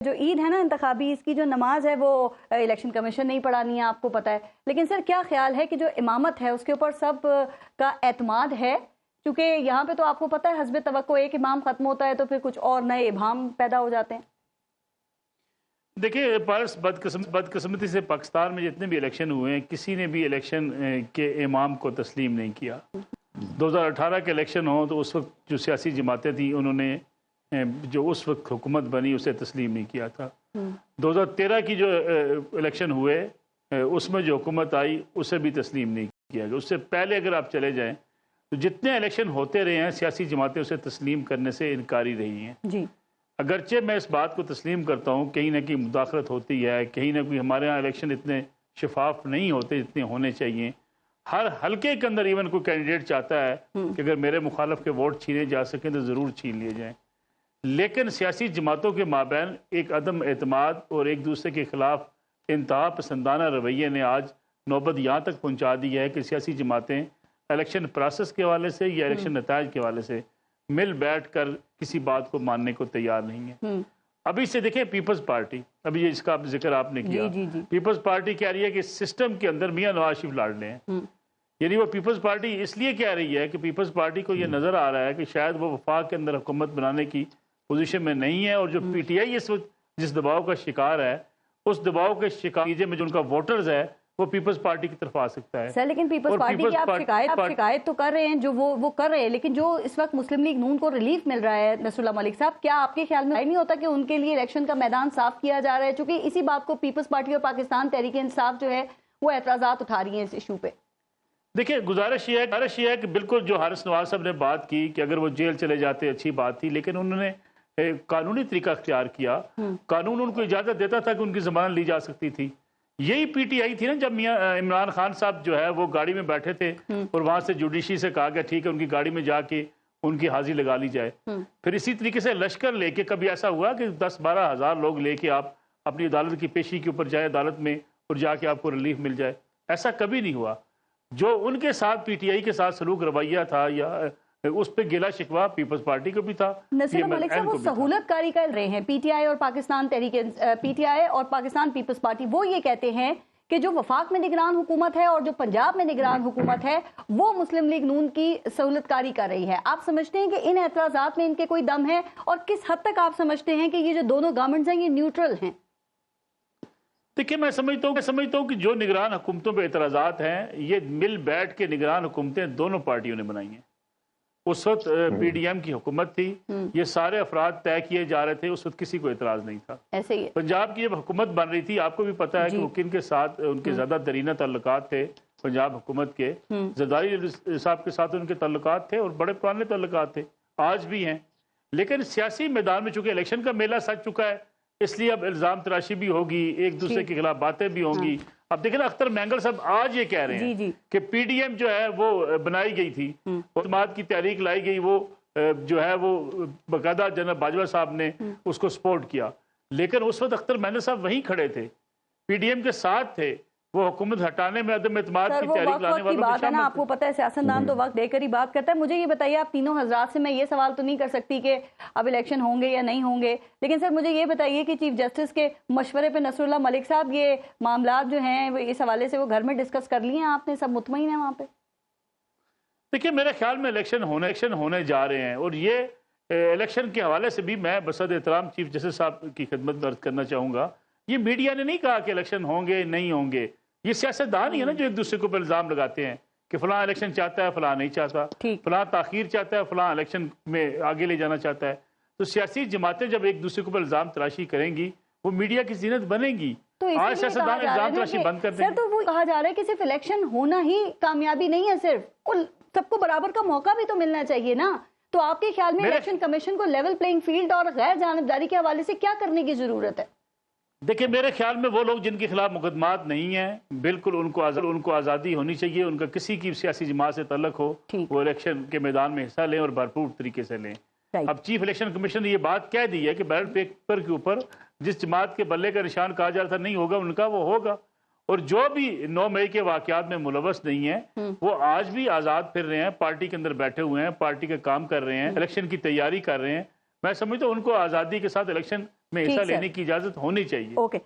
جو عید ہے نا انتخابی، اس کی جو نماز ہے وہ الیکشن کمیشن نہیں پڑھانی ہے، آپ کو پتہ ہے، لیکن سر کیا خیال ہے کہ جو امامت ہے اس کے اوپر سب کا اعتماد ہے؟ کیونکہ یہاں پہ تو آپ کو پتہ ہے حسب توقع ایک امام ختم ہوتا ہے تو پھر کچھ اور نئے ابہام پیدا ہو جاتے ہیں۔ دیکھیے پارس، بدقسمتی سے پاکستان میں جتنے بھی الیکشن ہوئے ہیں کسی نے بھی الیکشن کے امام کو تسلیم نہیں کیا۔ 2018 کے الیکشن ہوں تو اس وقت جو سیاسی جماعتیں تھیں انہوں نے جو اس وقت حکومت بنی اسے تسلیم نہیں کیا تھا۔ 2013 کی جو الیکشن ہوئے اس میں جو حکومت آئی اسے بھی تسلیم نہیں کیا گیا۔ اس سے پہلے اگر آپ چلے جائیں تو جتنے الیکشن ہوتے رہے ہیں سیاسی جماعتیں اسے تسلیم کرنے سے انکاری رہی ہیں۔ جی اگرچہ میں اس بات کو تسلیم کرتا ہوں کہیں نہ کہیں مداخلت ہوتی ہے، کہیں نہ کہیں ہمارے ہاں الیکشن اتنے شفاف نہیں ہوتے جتنے ہونے چاہیے۔ ہر حلقے کے اندر ایون کوئی کینڈیڈیٹ چاہتا ہے کہ اگر میرے مخالف کے ووٹ چھینے جا سکیں تو ضرور چھین لیے جائیں، لیکن سیاسی جماعتوں کے مابین ایک عدم اعتماد اور ایک دوسرے کے خلاف انتہا پسندانہ رویے نے آج نوبت یہاں تک پہنچا دی ہے کہ سیاسی جماعتیں الیکشن پروسیس کے حوالے سے یا الیکشن نتائج کے حوالے سے مل بیٹھ کر کسی بات کو ماننے کو تیار نہیں ہے۔ ابھی سے دیکھیں پیپلز پارٹی، ابھی اس کا ذکر آپ نے کیا، پیپلز پارٹی کہہ رہی ہے کہ سسٹم کے اندر میاں نواز شریف لڑ رہے ہیں۔ یعنی وہ پیپلز پارٹی اس لیے کہہ رہی ہے کہ پیپلز پارٹی کو یہ نظر آ رہا ہے کہ شاید وہ وفاق کے اندر حکومت بنانے کی پوزیشن میں نہیں ہے، اور جو پی ٹی آئی اس وقت جس دباؤ کا شکار ہے اس دباؤ کے شکار میں جو ان کا ووٹرز ہے وہ پیپلز پارٹی کی طرف آ سکتا ہے۔ سر لیکن پیپلز پارٹی کی آپ شکایت تو کر رہے ہیں، جو وہ کر رہے ہیں، لیکن جو اس وقت مسلم لیگ نون کو ریلیف مل رہا ہے نصر اللہ ملک صاحب، کیا آپ کے خیال میں نہیں ہوتا کہ ان کے لیے الیکشن کا میدان صاف کیا جا رہا ہے؟ چونکہ اسی بات کو پیپلز پارٹی اور پاکستان تحریک انصاف جو ہے وہ اعتراضات اٹھا رہی ہیں اس ایشو پہ۔ دیکھیں گزارش یہ ہے کہ بالکل جو حارث نواز صاحب نے بات کی کہ اگر وہ جیل چلے جاتے اچھی بات تھی، لیکن انہوں نے قانونی طریقہ اختیار کیا۔ قانون ان کو اجازت دیتا تھا کہ ان کی ضمانت لی جا سکتی تھی۔ یہی پی ٹی آئی تھی نا جب میاں عمران خان صاحب جو ہے وہ گاڑی میں بیٹھے تھے اور وہاں سے جوڈیشری سے کہا گیا ٹھیک ہے ان کی گاڑی میں جا کے ان کی حاضری لگا لی جائے۔ پھر اسی طریقے سے لشکر لے کے کبھی ایسا ہوا کہ 10-12 ہزار لوگ لے کے آپ اپنی عدالت کی پیشی کے اوپر جائے عدالت میں اور جا کے آپ کو ریلیف مل جائے؟ ایسا کبھی نہیں ہوا۔ جو ان کے ساتھ پی ٹی آئی کے ساتھ سلوک رویہ تھا یا اس پہ گلا شکوا پیپلز پارٹی کو بھی تھا۔ نصر ملک صاحب وہ سہولت کاری کر رہے ہیں، پی ٹی آئی اور پاکستان پیپلز پارٹی، وہ یہ کہتے ہیں کہ جو وفاق میں نگران حکومت ہے اور جو پنجاب میں نگران حکومت ہے وہ مسلم لیگ نون کی سہولت کاری کر رہی ہے۔ آپ سمجھتے ہیں کہ ان اعتراضات میں ان کے کوئی دم ہے، اور کس حد تک آپ سمجھتے ہیں کہ یہ جو دونوں گورنمنٹس ہیں یہ نیوٹرل ہیں؟ دیکھیں میں سمجھتا ہوں کہ جو نگران حکومتوں پہ اعتراضات ہیں یہ مل بیٹھ کے نگران حکومتیں دونوں پارٹیوں نے بنائی ہیں۔ اس وقت پی ڈی ایم کی حکومت تھی، یہ سارے افراد طے کیے جا رہے تھے، اس وقت کسی کو اعتراض نہیں تھا۔ ایسے ہی پنجاب کی جب حکومت بن رہی تھی آپ کو بھی پتا ہے کہ وہ کن کے ساتھ ان کے زیادہ ترینہ تعلقات تھے پنجاب حکومت کے، زرداری صاحب کے ساتھ ان کے تعلقات تھے اور بڑے پرانے تعلقات تھے، آج بھی ہیں۔ لیکن سیاسی میدان میں چونکہ الیکشن کا میلہ سج چکا ہے اس لیے اب الزام تراشی بھی ہوگی، ایک دوسرے کے خلاف باتیں بھی ہوں گی۔ اب دیکھیں نا اختر مینگل صاحب آج یہ کہہ رہے ہیں کہ پی ڈی ایم جو ہے وہ بنائی گئی تھی، اعتماد کی تحریک لائی گئی، وہ جو ہے وہ باقاعدہ جنرل باجوہ صاحب نے اس کو سپورٹ کیا، لیکن اس وقت اختر مینگل صاحب وہیں کھڑے تھے، پی ڈی ایم کے ساتھ تھے، وہ حکومت ہٹانے میں عدم اعتماد کی تحریک لانے والوں میں شامل۔ آپ کو پتہ ہے سیاستدان تو وقت دے کر ہی بات کرتا ہے۔ مجھے یہ بتائیے، آپ تینوں حضرات سے میں یہ سوال تو نہیں کر سکتی کہ اب الیکشن ہوں گے یا نہیں ہوں گے، لیکن سر مجھے یہ بتائیے کہ چیف جسٹس کے مشورے پہ نصر اللہ ملک صاحب یہ معاملات جو ہیں اس حوالے سے وہ گھر میں ڈسکس کر لیے ہیں آپ نے؟ سب مطمئن ہیں وہاں پہ؟ دیکھیے میرے خیال میں الیکشن ہونے جا رہے ہیں، اور یہ الیکشن کے حوالے سے بھی میں بصد احترام چیف جسٹس صاحب کی خدمت میں عرض کرنا چاہوں گا، یہ میڈیا نے نہیں کہا کہ الیکشن ہوں گے نہیں ہوں گے، یہ سیاستدان ہی ہے نا جو ایک دوسرے کو الزام لگاتے ہیں کہ فلاں الیکشن چاہتا ہے فلاں نہیں چاہتا، فلاں تاخیر چاہتا ہے فلاں الیکشن میں آگے لے جانا چاہتا ہے۔ تو سیاسی جماعتیں جب ایک دوسرے کو الزام تراشی کریں گی وہ میڈیا کی زینت بنے گی۔ آج سیاستدان الزام تراشی بند کر دیں گے۔ سر تو وہ کہا جا رہا ہے کہ صرف الیکشن ہونا ہی کامیابی نہیں ہے، صرف سب کو برابر کا موقع بھی تو ملنا چاہیے نا۔ تو آپ کے خیال میں الیکشن کمیشن کو لیول پلینگ فیلڈ اور غیر جانبداری کے حوالے سے کیا کرنے کی ضرورت ہے؟ دیکھیں میرے خیال میں وہ لوگ جن کے خلاف مقدمات نہیں ہیں بالکل ان کو آزادی ہونی چاہیے، ان کا کسی کی سیاسی جماعت سے تعلق ہو وہ الیکشن کے میدان میں حصہ لیں اور بھرپور طریقے سے لیں۔ اب چیف الیکشن کمیشن نے یہ بات کہہ دی ہے کہ بیلٹ پیپر کے اوپر جس جماعت کے بلے کا نشان کہا جا رہا تھا نہیں ہوگا ان کا وہ ہوگا، اور جو بھی 9 مئی کے واقعات میں ملوث نہیں ہیں وہ آج بھی آزاد پھر رہے ہیں، پارٹی کے اندر بیٹھے ہوئے ہیں، پارٹی کا کام کر رہے ہیں، الیکشن کی تیاری کر رہے ہیں۔ میں سمجھتا ہوں ان کو آزادی کے ساتھ الیکشن میں حصہ لینے کی اجازت ہونی چاہیے. اوکے